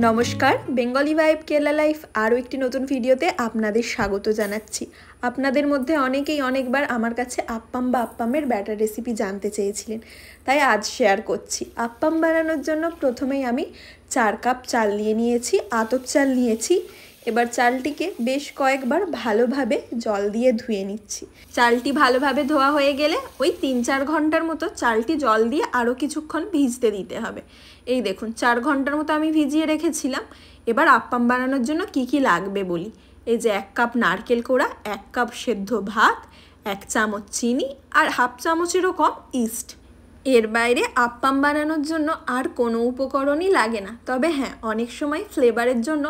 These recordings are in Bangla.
নমস্কার, বেঙ্গলি ভাইব কেরালা লাইফ আরও একটি নতুন ভিডিওতে আপনাদের স্বাগত জানাচ্ছি। আপনাদের মধ্যে অনেকেই অনেকবার আমার কাছে আপ্পাম বা আপ্পামের ব্যাটার রেসিপি জানতে চেয়েছিলেন, তাই আজ শেয়ার করছি। আপ্পাম বানানোর জন্য প্রথমেই আমি 4 কাপ চাল নিয়ে নিয়েছি, আতপ চাল নিয়েছি। এবার চালটিকে বেশ কয়েকবার ভালোভাবে জল দিয়ে ধুয়ে নিচ্ছি। চালটি ভালোভাবে ধোয়া হয়ে গেলে ওই 3-4 ঘন্টার মতো চালটি জল দিয়ে আরও কিছুক্ষণ ভিজতে দিতে হবে। এই দেখুন 4 ঘন্টার মতো আমি ভিজিয়ে রেখেছিলাম। এবার আপ্পাম বানানোর জন্য কি কি লাগবে বলি। এই যে 1 কাপ নারকেল কোড়া, 1 কাপ সেদ্ধ ভাত, 1 চামচ চিনি আর হাফ চামচেরও কম ইস্ট। এর বাইরে আপ্পাম বানানোর জন্য আর কোনো উপকরণই লাগে না। তবে হ্যাঁ, অনেক সময় ফ্লেভারের জন্য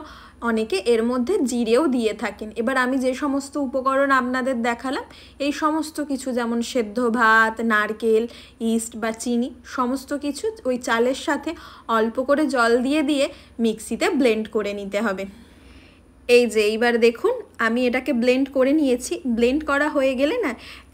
অনেকে এর মধ্যে জিরেও দিয়ে থাকেন। এবার আমি যে সমস্ত উপকরণ আপনাদের দেখালাম, এই সমস্ত কিছু যেমন সেদ্ধ ভাত, নারকেল, ইস্ট বা চিনি সমস্ত কিছু ওই চালের সাথে অল্প করে জল দিয়ে দিয়ে মিক্সিতে ব্লেন্ড করে নিতে হবে। এই যে এইবার দেখুন আমি এটাকে ব্লেন্ড করে নিয়েছি। ব্লেন্ড করা হয়ে গেলে না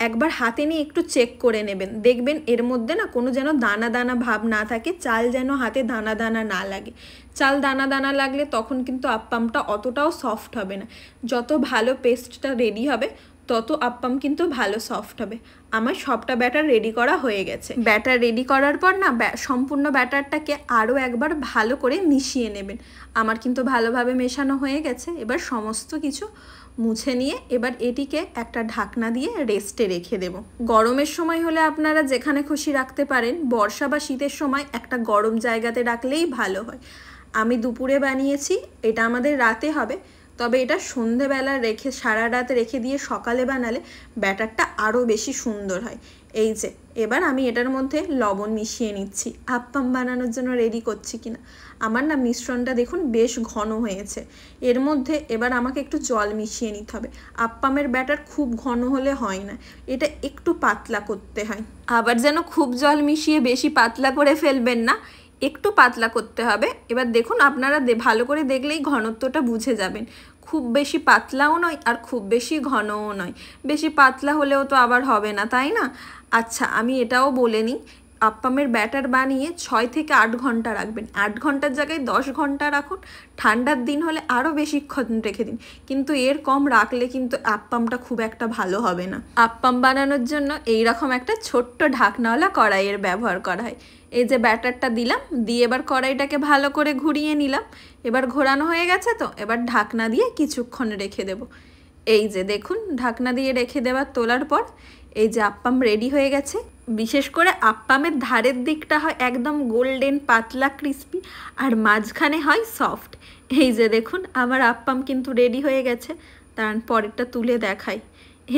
একবার হাতে নিয়ে একটু চেক করে নেবেন, দেখবেন এর মধ্যে না কোনো যেন দানা দানা ভাব না থাকে, চাল যেন হাতে দানা দানা না লাগে। চাল দানা দানা লাগলে তখন কিন্তু আপ্পামটা অতটাও সফট হবে না। যত ভালো পেস্টটা রেডি হবে তত আপ্পাম কিন্তু ভালো সফট হবে। আমার সবটা ব্যাটার রেডি করা হয়ে গেছে। ব্যাটার রেডি করার পর না সম্পূর্ণ ব্যাটারটাকে আরও একবার ভালো করে মিশিয়ে নেবেন। আমার কিন্তু ভালোভাবে মেশানো হয়ে গেছে। এবার সমস্ত কিছু মুছে নিয়ে এবার এটিকে একটা ঢাকনা দিয়ে রেস্টে রেখে দেব। গরমের সময় হলে আপনারা যেখানে খুশি রাখতে পারেন, বর্ষা বা শীতের সময় একটা গরম জায়গাতে রাখলেই ভালো হয়। আমি দুপুরে বানিয়েছি, এটা আমাদের রাতে হবে। তবে এটা সন্ধেবেলা রেখে সারা রাত রেখে দিয়ে সকালে বানালে ব্যাটারটা আরও বেশি সুন্দর হয়। এই যে এবার আমি এটার মধ্যে লবণ মিশিয়ে নিচ্ছি, আপ্পাম বানানোর জন্য রেডি করছি কিনা। আমার না মিশ্রণটা দেখুন বেশ ঘন হয়েছে। এর মধ্যে এবার আমাকে একটু জল মিশিয়ে নিতে হবে। আপ্পামের ব্যাটার খুব ঘন হলে হয় না, এটা একটু পাতলা করতে হয়। আবার যেন খুব জল মিশিয়ে বেশি পাতলা করে ফেলবেন না, একটু পাতলা করতে হবে। এবার দেখুন আপনারা ভালো করে দেখলেই ঘনত্বটা বুঝে যাবেন। খুব বেশি পাতলাও নয় আর খুব বেশি ঘনও নয়। বেশি পাতলা হলেও তো আবার হবে না, তাই না? আচ্ছা, আমি এটাও বলে নিই, আপ্পামের ব্যাটার বানিয়ে 6 থেকে 8 ঘন্টা রাখবেন। 8 ঘন্টার জায়গায় 10 ঘন্টা রাখুন। ঠান্ডার দিন হলে আরও বেশিক্ষণ রেখে দিন, কিন্তু এর কম রাখলে কিন্তু আপ্পামটা খুব একটা ভালো হবে না। আপ্পাম বানানোর জন্য এইরকম একটা ছোট্ট ঢাকনাওয়ালা কড়াইয়ের ব্যবহার করা হয়। এই যে ব্যাটারটা দিলাম, দিয়ে এবার কড়াইটাকে ভালো করে ঘুরিয়ে নিলাম। এবার ঘোরানো হয়ে গেছে তো, এবার ঢাকনা দিয়ে কিছুক্ষণ রেখে দেব। এই যে দেখুন ঢাকনা দিয়ে রেখে দেওয়ার তোলার পর এই যে আপ্পাম রেডি হয়ে গেছে। বিশেষ করে আপ্পামের ধারের দিকটা হয় একদম গোল্ডেন পাতলা ক্রিস্পি, আর মাঝখানে হয় সফট। এই যে দেখুন আমার আপ্পাম কিন্তু রেডি হয়ে গেছে। তার পরেরটা তুলে দেখাই।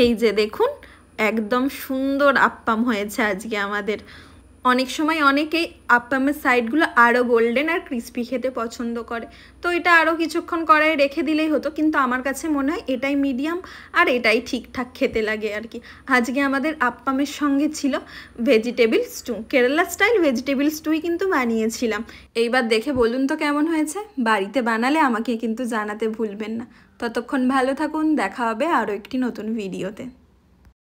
এই যে দেখুন একদম সুন্দর আপ্পাম হয়েছে আজকে আমাদের। অনেক সময় অনেকেই আপ্পামের সাইডগুলো আরও গোল্ডেন আর ক্রিস্পি খেতে পছন্দ করে, তো এটা আরও কিছুক্ষণ কড়াই রেখে দিলেই হতো, কিন্তু আমার কাছে মনে হয় এটাই মিডিয়াম আর এটাই ঠিকঠাক খেতে লাগে আর কি। আজকে আমাদের আপ্পামের সঙ্গে ছিল vegetable stew, Kerala style vegetable স্টুই কিন্তু বানিয়েছিলাম। এইবার দেখে বলুন তো কেমন হয়েছে। বাড়িতে বানালে আমাকে কিন্তু জানাতে ভুলবেন না। ততক্ষণ ভালো থাকুন, দেখা হবে আরও একটি নতুন ভিডিওতে।